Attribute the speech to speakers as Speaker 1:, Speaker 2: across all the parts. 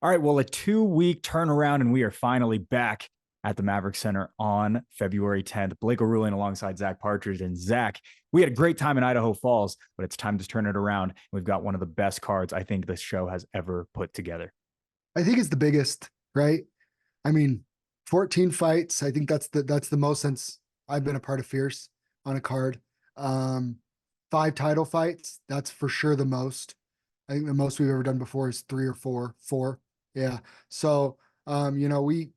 Speaker 1: All right, well, a 2-week turnaround, and we are finally back at the Maverick Center on February 10th. Blake O'Rulean alongside Zach Partridge. And Zach, we had a great time in Idaho Falls, but it's time to turn it around. We've got one of the best cards I think this show has ever put together.
Speaker 2: I think it's the biggest, right? I mean, 14 fights. I think that's the most since I've been a part of Fierce on a card. 5 title fights. That's for sure the most. I think the most we've ever done before is 3 or 4. 4. Yeah. So, we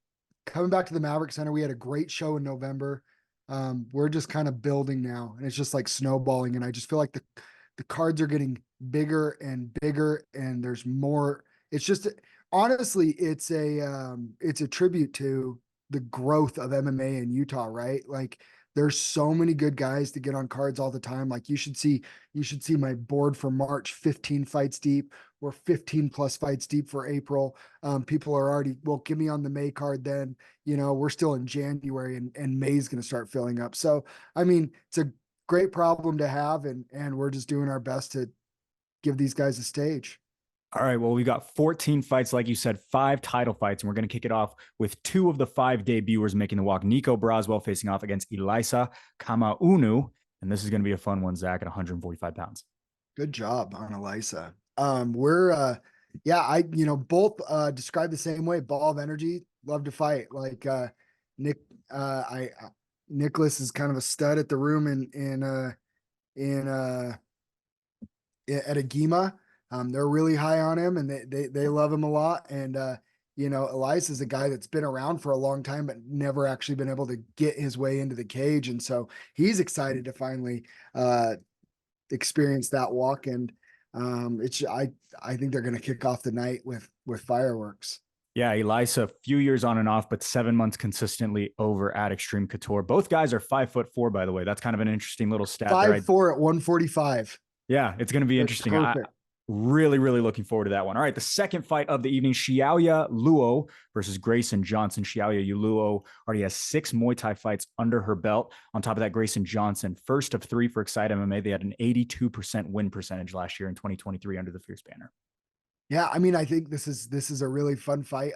Speaker 2: coming back to the Maverick Center, we had a great show in November. We're just kind of building now, and it's just like snowballing. And I just feel like the cards are getting bigger and bigger, and there's more. It's just honestly, it's a tribute to the growth of MMA in Utah, right? Like there's so many good guys to get on cards all the time. Like you should see my board for March, 15 fights deep. We're 15 plus fights deep for April. People are already, well, give me on the May card then. We're still in January and May's going to start filling up. So, I mean, it's a great problem to have, and we're just doing our best to give these guys a stage.
Speaker 1: All right, well, we got 14 fights, like you said, 5 title fights, and we're going to kick it off with 2 of the 5 debuters making the walk. Nico BRAZWELL facing off against ELIZA Kamaunu, and this is going to be a fun one, Zach, at 145 pounds.
Speaker 2: Good job on ELIZA. Both described the same way. Ball of energy, love to fight. Like Nicholas is kind of a stud at the room at Agima. They're really high on him, and they love him a lot. And ELIZA is a guy that's been around for a long time, but never actually been able to get his way into the cage. And so he's excited to finally experience that walk. And I think they're going to kick off the night with fireworks.
Speaker 1: Yeah, ELIZA, a few years on and off, but 7 months consistently over at Extreme Couture. Both guys are 5'4", by the way. That's kind of an interesting little stat.
Speaker 2: 5'4" at 145.
Speaker 1: Yeah, it's going to be interesting. Really, really looking forward to that one. All right, the second fight of the evening, SHYA Luo versus Grayson Johnson. SHYA Luo already has 6 Muay Thai fights under her belt. On top of that, Grayson Johnson, first of 3 for Excite MMA. They had an 82% win percentage last year in 2023 under the Fierce banner.
Speaker 2: Yeah, I mean, I think this is a really fun fight.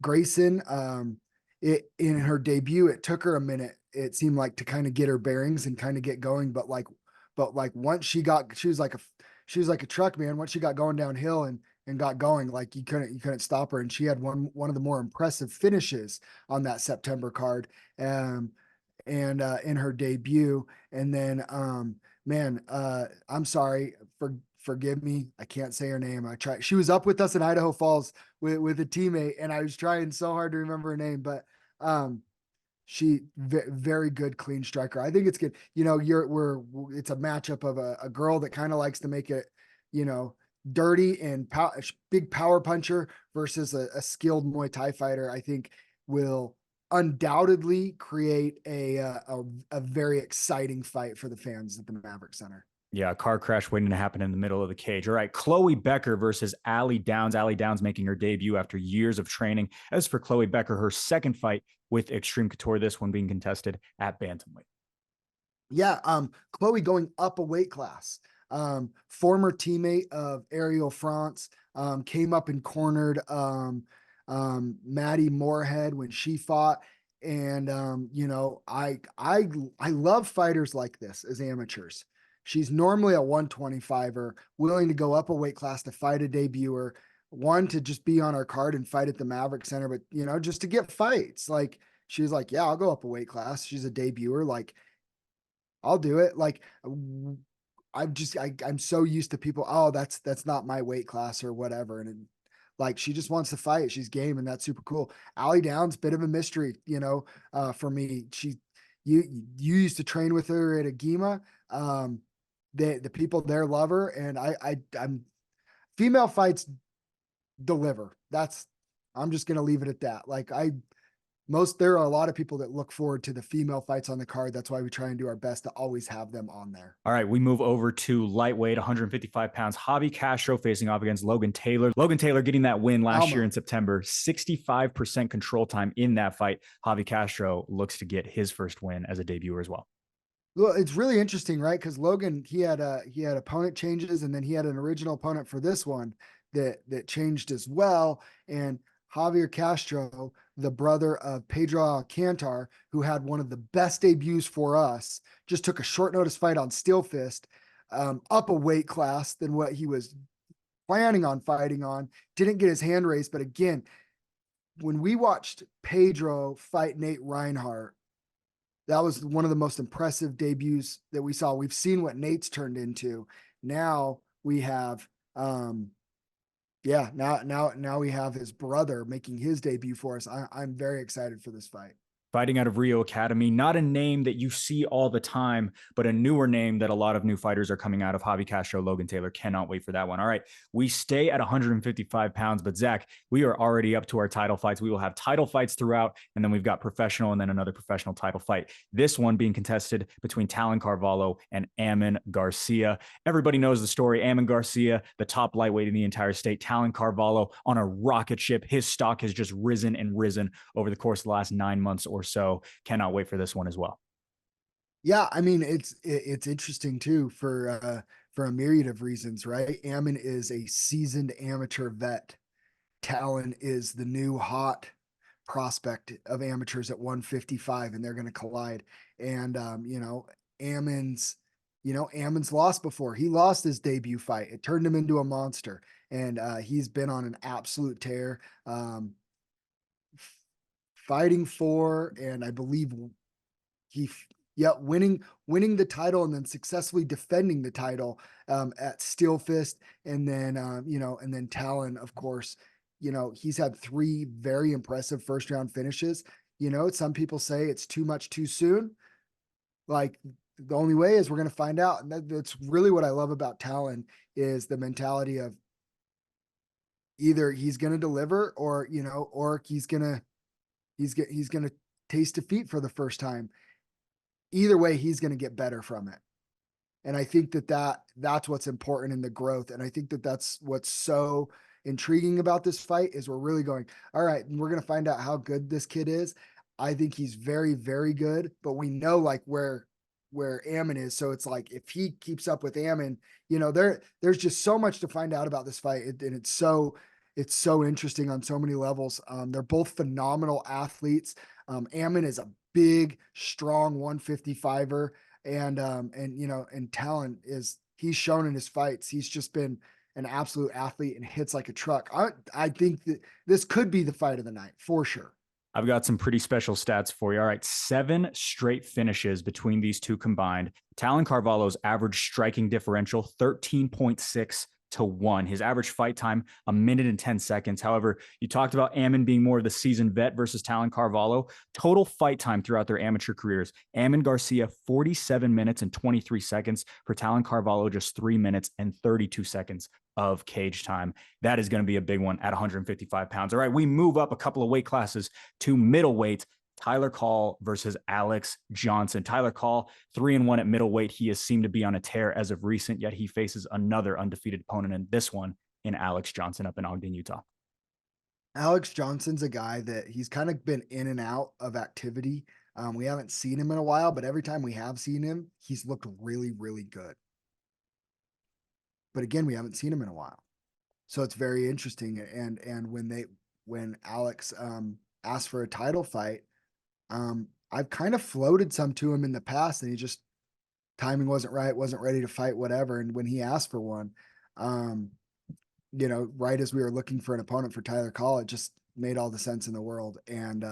Speaker 2: Grayson, in her debut, it took her a minute, it seemed like, to kind of get her bearings and kind of get going. But once she was like a truck, man. Once she got going downhill and got going, like you couldn't stop her. And she had one of the more impressive finishes on that September card. In her debut. And then, I'm sorry, forgive me. I can't say her name. I tried. She was up with us in Idaho Falls with a teammate, and I was trying so hard to remember her name, but, she very good, clean striker. I think it's good. It's a matchup of a girl that kind of likes to make it, dirty and big power puncher versus a skilled Muay Thai fighter. I think will undoubtedly create a very exciting fight for the fans at the Maverick Center.
Speaker 1: Yeah, a car crash waiting to happen in the middle of the cage. All right, Khloe Becker versus Ali Downs. Ali Downs making her debut after years of training. As for Khloe Becker, her second fight with Extreme Couture, this one being contested at bantamweight.
Speaker 2: Yeah, Khloe going up a weight class. Former teammate of Ariel France, came up and cornered Maddie Moorhead when she fought. And I love fighters like this as amateurs. She's normally a 125er, willing to go up a weight class to fight a debuter, one to just be on our card and fight at the Maverick Center, but just to get fights. Like she's like, yeah, I'll go up a weight class. She's a debuter. Like I'll do it. Like I'm so used to people. Oh, that's not my weight class or whatever. And like, she just wants to fight. She's game, and that's super cool. Ali Downs, bit of a mystery, for me. You used to train with her at Agima. The people there love her, and I'm female fights deliver. I'm just going to leave it at that. Like there are a lot of people that look forward to the female fights on the card. That's why we try and do our best to always have them on there.
Speaker 1: All right, we move over to lightweight, 155 pounds. Javi Castro facing off against Logan Taylor. Logan Taylor getting that win last year in September, 65% control time in that fight. Javi Castro looks to get his first win as a debuter as well.
Speaker 2: Well, it's really interesting, right? Because Logan, he had opponent changes, and then he had an original opponent for this one. that changed as well. And Javier Castro, the brother of Pedro Alcantar, who had one of the best debuts for us, just took a short notice fight on Steel Fist, up a weight class than what he was planning on fighting on. Didn't get his hand raised, but again, when we watched Pedro fight Nate Reinhardt, that was one of the most impressive debuts that we saw. We've seen what Nate's turned into. Now we have, now we have his brother making his debut for us. I'm very excited for this fight.
Speaker 1: Fighting out of Rio Academy, not a name that you see all the time, but a newer name that a lot of new fighters are coming out of. Javi Castro, Logan Taylor. Cannot wait for that one. All right, we stay at 155 pounds, but Zach, we are already up to our title fights. We will have title fights throughout, and then we've got professional and then another professional title fight. This one being contested between Talon Carvalho and Ammon Garcia. Everybody knows the story. Ammon Garcia, the top lightweight in the entire state. Talon Carvalho on a rocket ship. His stock has just risen and risen over the course of the last 9 months or so. Cannot wait for this one as well.
Speaker 2: Yeah, I mean it's interesting too for a myriad of reasons, right? Ammon is a seasoned amateur vet. Talon is the new hot prospect of amateurs at 155, and they're going to collide. And Ammon's Ammon's lost before. He lost his debut fight. It turned him into a monster, and he's been on an absolute tear. Fighting for, and I believe he winning the title and then successfully defending the title at Steel Fist, and then and then Talon, of course. He's had 3 very impressive first round finishes. Some people say it's too much too soon. Like, the only way is we're going to find out. And that's really what I love about Talon, is the mentality of either he's going to deliver, or he's going to taste defeat for the first time. Either way, he's going to get better from it. And I think that's what's important in the growth. And I think that's what's so intriguing about this fight, is we're really going, all right, and we're going to find out how good this kid is. I think he's very, very good, but we know like where Ammon is. So it's like, if he keeps up with Ammon, there's just so much to find out about this fight. And it's so interesting on so many levels. They're both phenomenal athletes. Ammon is a big, strong 155er. And Talon he's shown in his fights, he's just been an absolute athlete and hits like a truck. I think that this could be the fight of the night for sure.
Speaker 1: I've got some pretty special stats for you. All right, 7 straight finishes between these two combined. Talon Carvalho's average striking differential, 13.6 to 1. His average fight time, 1 minute and 10 seconds. However, you talked about Ammon being more of the seasoned vet versus Talon Carvalho. Total fight time throughout their amateur careers: Ammon Garcia, 47 minutes and 23 seconds. For Talon Carvalho, just 3 minutes and 32 seconds of cage time. That is going to be a big one at 155 pounds. All right, we move up a couple of weight classes to middleweight. Tyler Call versus Alex Johnson. Tyler Call, 3-1 at middleweight. He has seemed to be on a tear as of recent, yet he faces another undefeated opponent in this one, in Alex Johnson up in Ogden, Utah.
Speaker 2: Alex Johnson's a guy that he's kind of been in and out of activity. We haven't seen him in a while, but every time we have seen him, he's looked really, really good. But again, we haven't seen him in a while. So it's very interesting. And when Alex asked for a title fight, I've kind of floated some to him in the past, and he just, timing wasn't right, wasn't ready to fight, whatever. And when he asked for one, right as we were looking for an opponent for Tyler Call, it just made all the sense in the world. And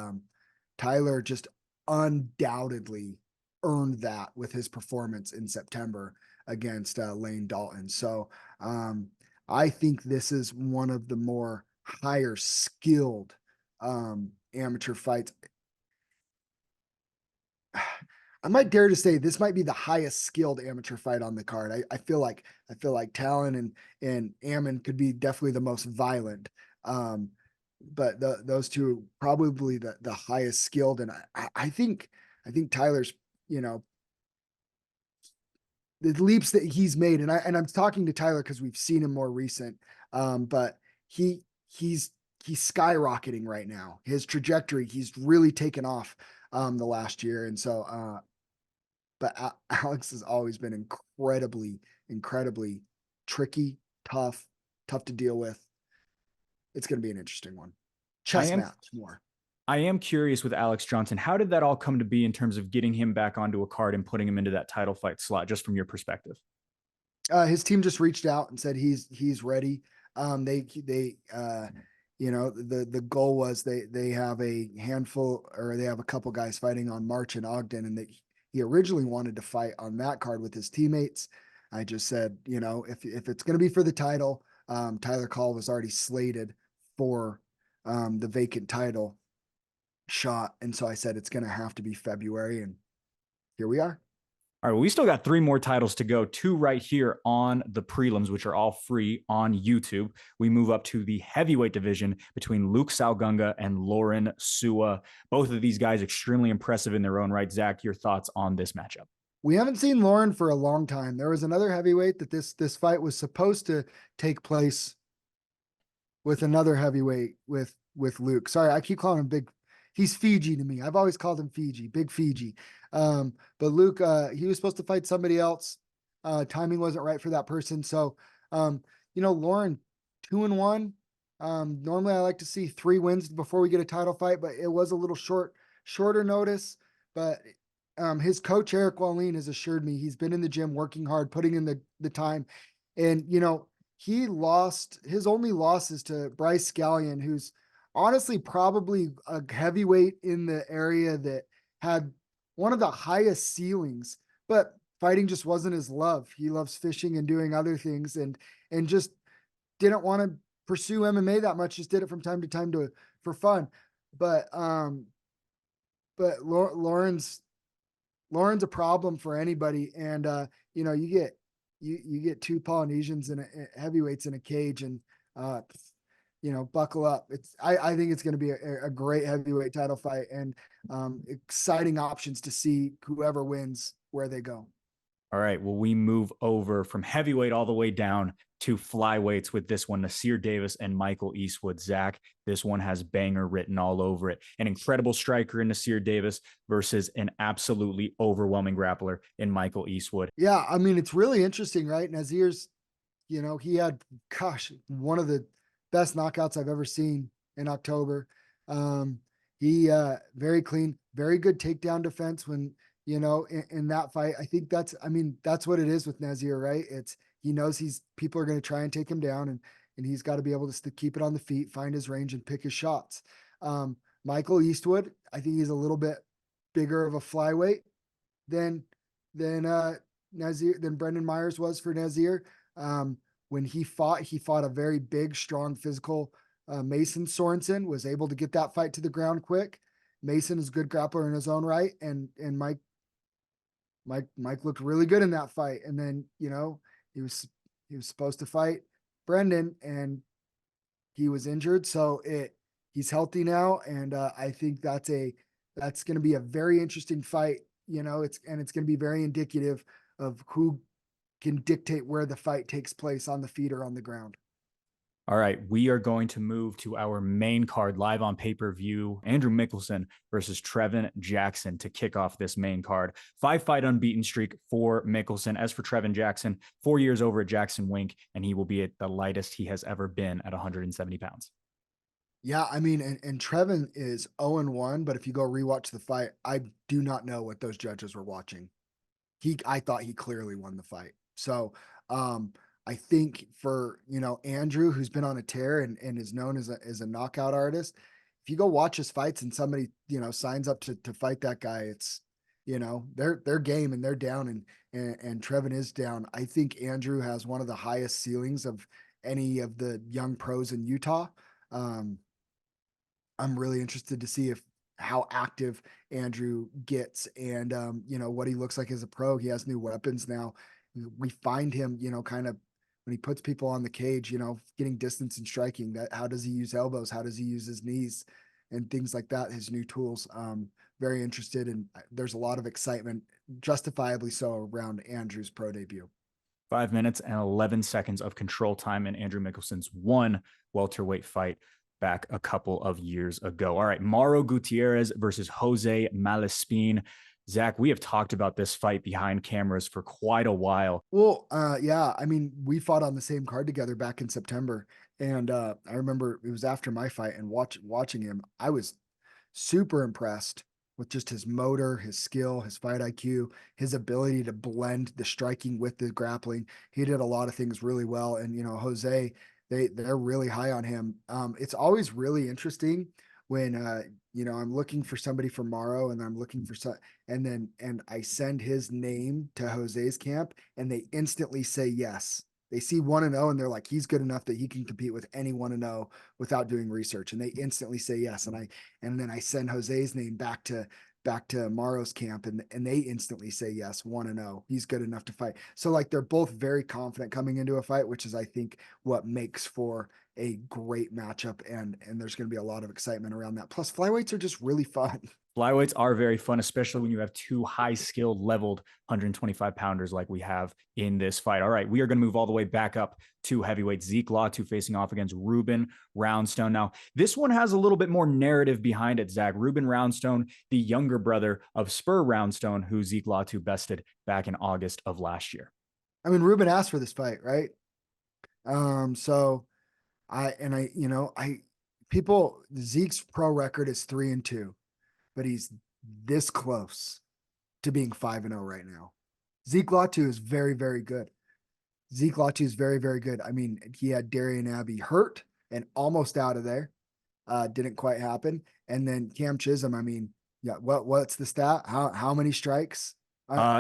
Speaker 2: Tyler just undoubtedly earned that with his performance in September against Lane Dalton. So I think this is one of the more higher skilled amateur fights. I might dare to say this might be the highest skilled amateur fight on the card. I feel like Talon and Ammon could be definitely the most violent. But those two probably the highest skilled. And I think Tyler's, the leaps that he's made, and I'm talking to Tyler because we've seen him more recent. But he's skyrocketing right now. His trajectory, he's really taken off the last year. And so but Alex has always been incredibly tricky, tough to deal with. it's going to be an interesting one.
Speaker 1: I
Speaker 2: Chess
Speaker 1: am
Speaker 2: match more.
Speaker 1: I am curious with Alex Johnson. How did that all come to be in terms of getting him back onto a card and putting him into that title fight slot, just from your perspective?
Speaker 2: His team just reached out and said he's ready. The goal was they have a handful, or they have a couple guys fighting on March and Ogden, and he originally wanted to fight on that card with his teammates. I just said, if it's going to be for the title, Tyler Call was already slated for the vacant title shot, and so I said it's going to have to be February, and here we are.
Speaker 1: All right, well, we still got 3 more titles to go, 2 right here on the prelims, which are all free on YouTube. We move up to the heavyweight division between Luke Sagunga and Lauren Sua. Both of these guys extremely impressive in their own right. Zach, your thoughts on this matchup?
Speaker 2: We haven't seen Lauren for a long time. There was another heavyweight that this fight was supposed to take place with another heavyweight with Luke. Sorry, I keep calling him Big. He's Fiji to me. I've always called him Fiji, Big Fiji. But Luke, he was supposed to fight somebody else. Timing wasn't right for that person. So, Lauren, 2-1. Normally I like to see 3 wins before we get a title fight, but it was a little shorter notice. But his coach, Eric Wallin, has assured me he's been in the gym working hard, putting in the time. And, he lost, his only losses to Bryce Scallion, who's honestly probably a heavyweight in the area that had one of the highest ceilings, but fighting just wasn't his love. He loves fishing and doing other things, and just didn't want to pursue MMA that much. Just did it from time to time for fun. But Lauren's a problem for anybody. And you get 2 Polynesians and heavyweights in a cage, and buckle up. I think it's going to be a great heavyweight title fight, and exciting options to see whoever wins where they go.
Speaker 1: All right. Well, we move over from heavyweight all the way down to flyweights with this one, Nasir Davis and Michael Eastwood. Zach, this one has banger written all over it. An incredible striker in Nasir Davis versus an absolutely overwhelming grappler in Michael Eastwood.
Speaker 2: Yeah, I mean, it's really interesting, right? Nasir's, he had, one of the best knockouts I've ever seen in October. He very clean, very good takedown defense when, in that fight. I think that's what it is with Nasir, right? He knows people are going to try and take him down, and he's got to be able to keep it on the feet, find his range, and pick his shots. Michael Eastwood, I think he's a little bit bigger of a flyweight than Nasir, than Brendan Myers was for Nasir. When he fought a very big, strong, physical Mason Sorensen, was able to get that fight to the ground quick. Mason is a good grappler in his own right, and Mike looked really good in that fight. And then, he was supposed to fight Brendan, and he was injured. So he's healthy now. And I think that's going to be a very interesting fight. It's going to be very indicative of who can dictate where the fight takes place, on the feet or on the ground.
Speaker 1: All right, we are going to move to our main card live on pay-per-view. Andrew Mickelson versus Trevon Jackson to kick off this main card. 5-fight unbeaten streak for Mickelson. As for Trevon Jackson, 4 years over at Jackson Wink, and he will be at the lightest he has ever been at 170 pounds.
Speaker 2: Yeah, I mean, and Trevon is 0-1, but if you go rewatch the fight, I do not know what those judges were watching. I thought he clearly won the fight. So, I think for, Andrew, who's been on a tear and is known as a knockout artist, if you go watch his fights and somebody, signs up to fight that guy, it's, they're game and they're down, and Trevon is down. I think Andrew has one of the highest ceilings of any of the young pros in Utah. I'm really interested to see how active Andrew gets, and, what he looks like as a pro. He has new weapons now. We find him, kind of when he puts people on the cage, getting distance and striking. How does he use elbows? How does he use his knees and things like that? His new tools. Very interested, and there's a lot of excitement, justifiably so, around Andrew's pro debut.
Speaker 1: 5 minutes and 11 seconds of control time in Andrew Mickelson's one welterweight fight back a couple of years ago. All right, Maro Gutierrez versus Jose Malespin. Zach, we have talked about this fight behind cameras for quite a while.
Speaker 2: Well, yeah, I mean, we fought on the same card together back in September, And I remember it was after my fight and watching him, I was super impressed with just his motor, his skill, his fight IQ, his ability to blend the striking with the grappling. He did a lot of things really well. And Jose, they're really high on him. It's always really interesting when I'm looking for somebody for Maro and I'm looking for some and I send his name to Jose's camp and they instantly say yes. They see 1-0 and they're like, he's good enough that he can compete with any 1-0 without doing research. And they instantly say yes. And then I send Jose's name back to Maro's camp and they instantly say yes, 1-0. He's good enough to fight. So like they're both very confident coming into a fight, which is I think what makes for a great matchup and there's going to be a lot of excitement around that. Plus flyweights are just really fun.
Speaker 1: Flyweights are very fun, especially when you have two high skilled leveled 125 pounders like we have in this fight. All right, we are going to move all the way back up to heavyweight. Zeke Latu facing off against Ruben Roundstone. Now, this one has a little bit more narrative behind it, Zach. Ruben Roundstone, the younger brother of Spur Roundstone, who Zeke Latu bested back in August of last year.
Speaker 2: I mean, Ruben asked for this fight, right? So Zeke's pro record is 3-2, but he's this close to being 5-0 right now. Zeke Latu is very, very good. Zeke Latu is very, very good. I mean, he had Darian Abbey hurt and almost out of there. Didn't quite happen. And then Cam Chisholm, I mean, yeah, what's the stat? How many strikes?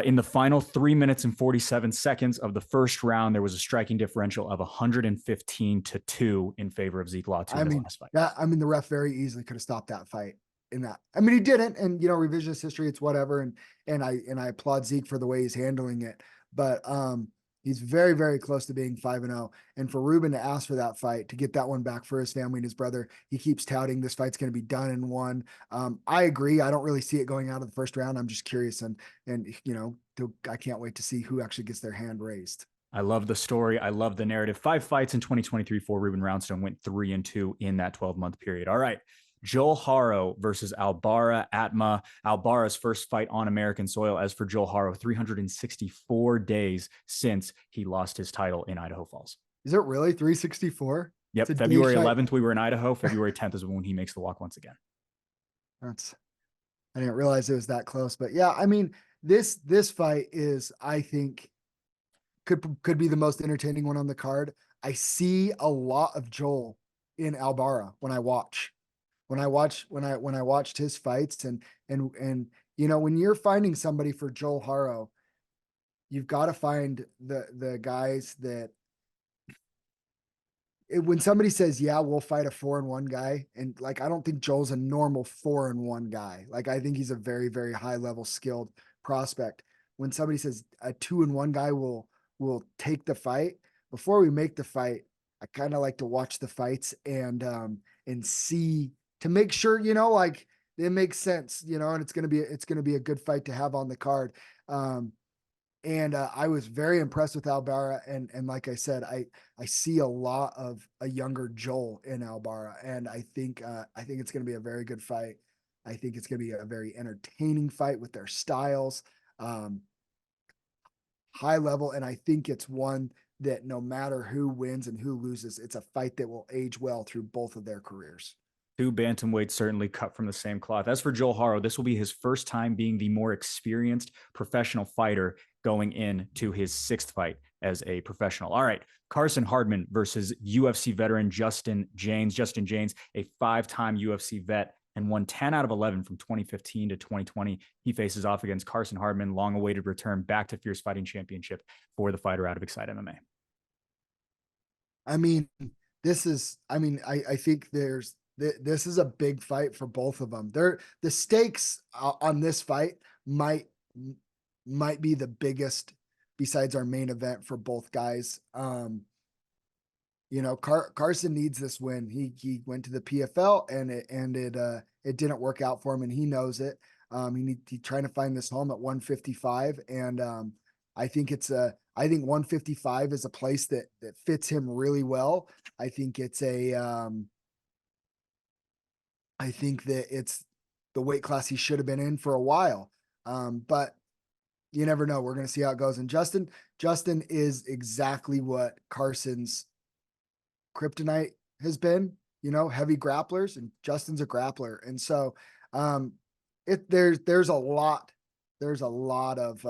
Speaker 1: In the final 3 minutes and 47 seconds of the first round, there was a striking differential of 115-2 in favor of Zeke Latu in his last fight.
Speaker 2: The ref very easily could have stopped that fight in that. I mean, he didn't, and revisionist history, it's whatever. And I applaud Zeke for the way he's handling it. But he's very, very close to being 5-0. And for Ruben to ask for that fight, to get that one back for his family and his brother, he keeps touting this fight's going to be done in one. I agree. I don't really see it going out of the first round. I'm just curious. And I can't wait to see who actually gets their hand raised.
Speaker 1: I love the story. I love the narrative. 5 fights in 2023 for Ruben Roundstone, went 3-2 in that 12-month period. All right. Joel Haro versus Alara Atma. Alvara's first fight on American soil. As for Joel Haro, 364 days since he lost his title in Idaho Falls.
Speaker 2: Is it really 364?
Speaker 1: Yep. February 11th, we were in Idaho. February 10th is when he makes the walk once again.
Speaker 2: I didn't realize it was that close, but yeah, I mean, this fight is, I think, could be the most entertaining one on the card. I see a lot of Joel in Alara when I watched his fights and when you're finding somebody for Joel Haro, you've got to find the guys that when somebody says, yeah, we'll fight a 4-1 guy. And like, I don't think Joel's a normal 4-1 guy. Like, I think he's a very, very high level skilled prospect. When somebody says a 2-1 guy will take the fight, before we make the fight, I kind of like to watch the fights and see to make sure, like it makes sense, and it's going to be a good fight to have on the card. And I was very impressed with Alara. And like I said, I see a lot of a younger Joel in Alara. And I think it's going to be a very good fight. I think it's going to be a very entertaining fight with their styles, high level. And I think it's one that no matter who wins and who loses, it's a fight that will age well through both of their careers.
Speaker 1: Two bantamweights certainly cut from the same cloth. As for Joel Haro, this will be his first time being the more experienced professional fighter going into his 6th fight as a professional. All right, Carson Hardman versus UFC veteran Justin James. Justin James, a 5-time UFC vet and won 10 out of 11 from 2015 to 2020. He faces off against Carson Hardman, long-awaited return back to Fierce Fighting Championship for the fighter out of Excite MMA.
Speaker 2: I mean, I think this is a big fight for both of them. The stakes on this fight might be the biggest besides our main event for both guys. Carson needs this win. He went to the PFL and it didn't work out for him, and he knows it. He's trying to find this home at 155, and I think 155 is a place that fits him really well. I think that it's the weight class he should have been in for a while. But you never know. We're going to see how it goes. And Justin is exactly what Carson's kryptonite has been, heavy grapplers, and Justin's a grappler. And so, there's a lot of,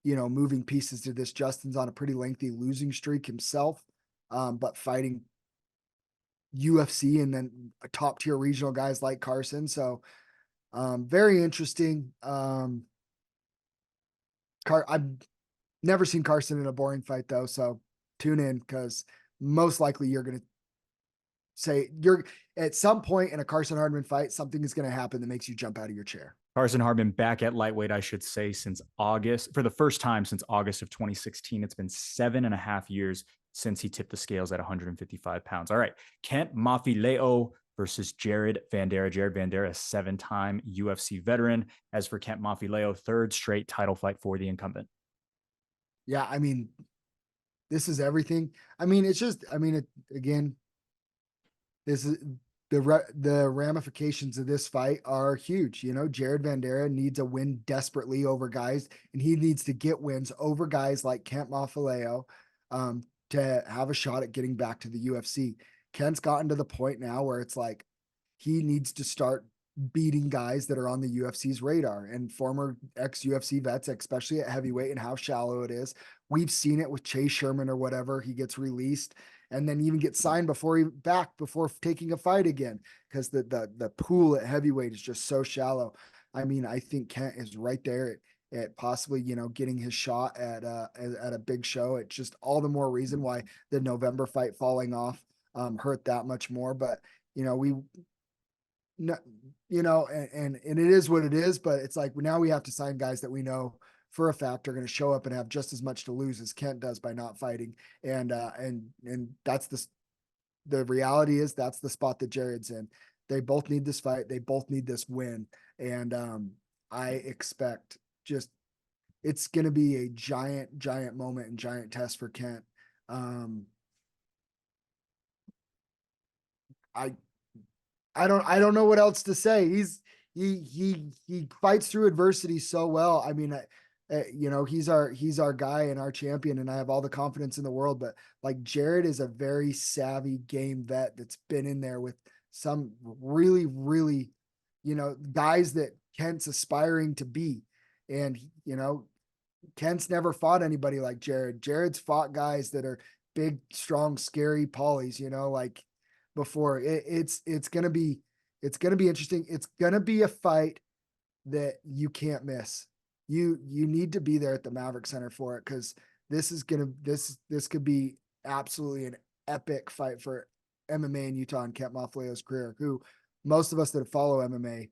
Speaker 2: moving pieces to this. Justin's on a pretty lengthy losing streak himself, but fighting UFC and then top tier regional guys like Carson. So, very interesting. I've never seen Carson in a boring fight though. So tune in, because most likely you're going to say at some point in a Carson Hardman fight, something is going to happen that makes you jump out of your chair.
Speaker 1: Carson Hardman back at lightweight, I should say, since August, for the first time since August of 2016. It's been 7.5 years since he tipped the scales at 155 pounds. All right. Kent Mafileo versus Jared Vander. Jared Vander, a 7-time UFC veteran. As for Kent Mafileo, 3rd straight title fight for the incumbent.
Speaker 2: Yeah. I mean, this is everything. I mean, it's just, again, this is the ramifications of this fight are huge. Jared Vander needs a win desperately over guys, and he needs to get wins over guys like Kent Mafileo, to have a shot at getting back to the UFC. Kent's gotten to the point now where it's like he needs to start beating guys that are on the UFC's radar, and former ex-UFC vets, especially at heavyweight, and how shallow it is. We've seen it with Chase Sherman or whatever. He gets released and then even gets signed before taking a fight again, because the pool at heavyweight is just so shallow. I mean, I think Kent is right there at possibly, getting his shot at a big show. It's just all the more reason why the November fight falling off hurt that much more. But and it is what it is. But it's like now we have to sign guys that we know for a fact are going to show up and have just as much to lose as Kent does by not fighting. And that's the reality is that's the spot that Jared's in. They both need this fight. They both need this win. And I expect it's going to be a giant moment and giant test for Kent. I don't know what else to say. He fights through adversity so well. I mean, he's our guy and our champion, and I have all the confidence in the world, but like Jared is a very savvy game vet that's been in there with some really, really, guys that Kent's aspiring to be. And, Kent's never fought anybody like Jared. Jared's fought guys that are big, strong, scary polys, like before. It's going to be interesting. It's going to be a fight that you can't miss. You need to be there at the Maverick Center for it, because this could be absolutely an epic fight for MMA in Utah and Kent Mafileo's career, who most of us that follow MMA,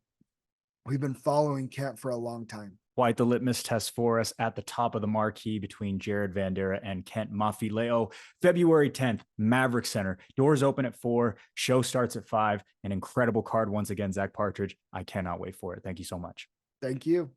Speaker 2: we've been following Kent for a long time.
Speaker 1: Quite the litmus test for us at the top of the marquee between Jared Vander and Kent Mafileo. February 10th, Maverick Center. Doors open at 4. Show starts at 5. An incredible card once again, Zach Partridge. I cannot wait for it. Thank you so much.
Speaker 2: Thank you.